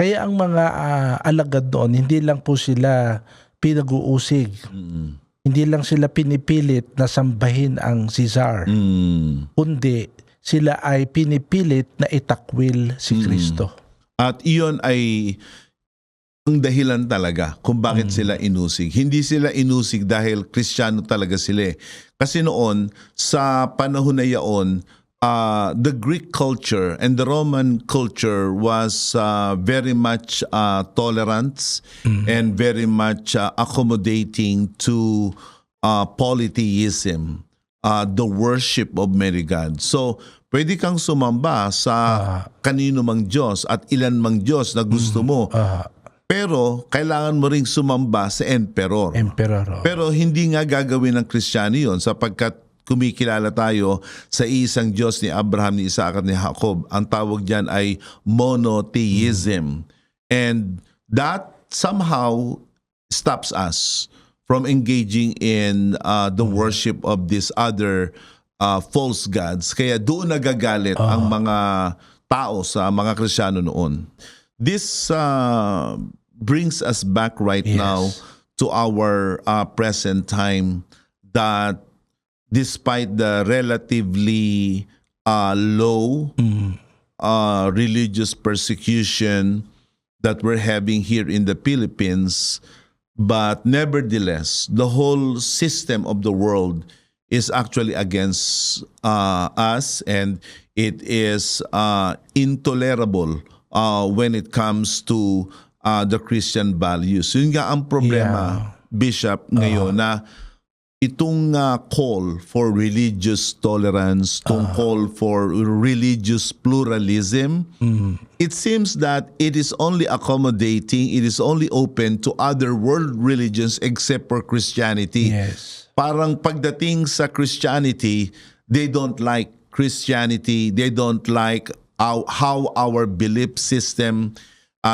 Kaya ang mga alagad noon, hindi lang po sila pinag-uusig. Hindi lang sila pinipilit na sambahin ang Caesar. Kundi sila ay pinipilit na itakwil si Kristo. At iyon ay ang dahilan talaga kung bakit sila inusig. Hindi sila inusig dahil Kristiyano talaga sila. Kasi noon, sa panahon na yaon, the Greek culture and the Roman culture was very much tolerant and very much accommodating to polytheism, the worship of many gods. So, pwede kang sumamba sa kanino mang Diyos at ilan mang Diyos na gusto mo. Pero kailangan mo ring sumamba sa emperor. Pero hindi nga gagawin ng Kristiyano yun sapagkat kumikilala tayo sa isang Diyos ni Abraham, ni Isaac at ni Jacob. Ang tawag diyan ay monotheism. And that somehow stops us from engaging in the worship of these other false gods. Kaya doon nagagalit ang mga tao sa mga Kristiyano noon. This brings us back right now to our present time, that despite the relatively low religious persecution that we're having here in the Philippines, but nevertheless, the whole system of the world is actually against us, and it is intolerable when it comes to the Christian values. Yun nga ang problema, Bishop, ngayon na itong call for religious tolerance, itong call for religious pluralism, it seems that it is only accommodating, it is only open to other world religions except for Christianity. Parang pagdating sa Christianity, they don't like Christianity, they don't like how our belief system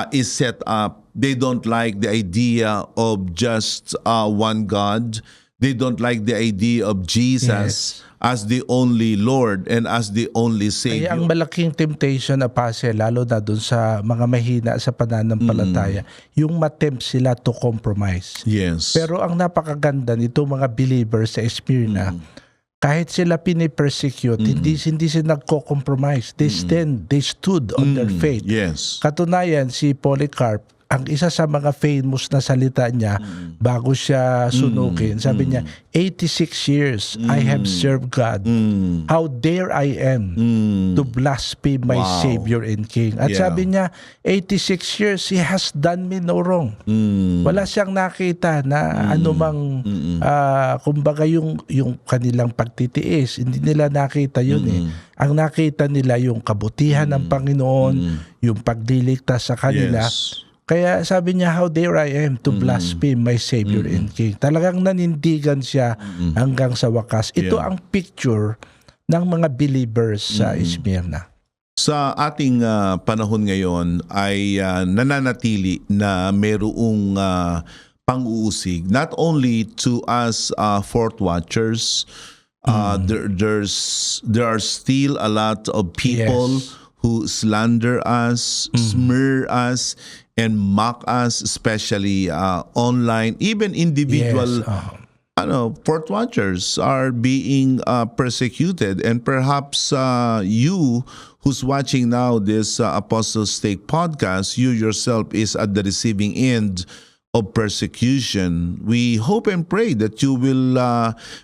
is set up. They don't like the idea of just one God. They don't like the idea of Jesus as the only Lord and as the only Savior. Kaya ang malaking temptation, Apostle, lalo na dun sa mga mahina sa pananampalataya, yung matempt sila to compromise. Pero ang napakaganda nito mga believers sa Smyrna, kahit sila pinipersecute, hindi sila nagko-compromise. They stood on their faith. Katunayan, si Polycarp, ang isa sa mga famous na salita niya bago siya sunugin, sabi niya, 86 years I have served God. How dare I am to blaspheme my Savior and King. At sabi niya, 86 years, He has done me no wrong. Wala siyang nakita na anumang, kumbaga yung kanilang pagtitiis, hindi nila nakita yun Ang nakita nila yung kabutihan ng Panginoon, yung pagliligtas sa kanila. Kaya sabi niya, how dare I am to blaspheme my Savior and King. Talagang nanindigan siya hanggang sa wakas. Ito ang picture ng mga believers sa Smyrna. Sa ating panahon ngayon ay nananatili na mayroong pang-uusig. Not only to us Fourth Watchers, there are still a lot of people who slander us, smear us, and mock us, especially online. Even individual Fourth Watchers are being persecuted. And perhaps you who's watching now this Apostles' Take podcast, you yourself is at the receiving end of persecution. We hope and pray that you will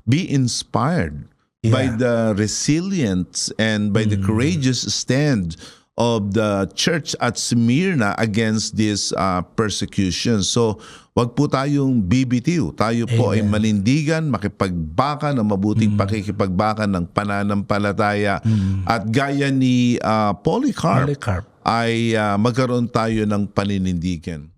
be inspired by the resilience and by the courageous stand of the church at Smyrna against this persecution. So, wag po tayong bibitiw. Tayo po ay manindigan, makipagbaka ng mabuting pakikipagbakan ng pananampalataya. At gaya ni Polycarp, ay magkaroon tayo ng paninindigan.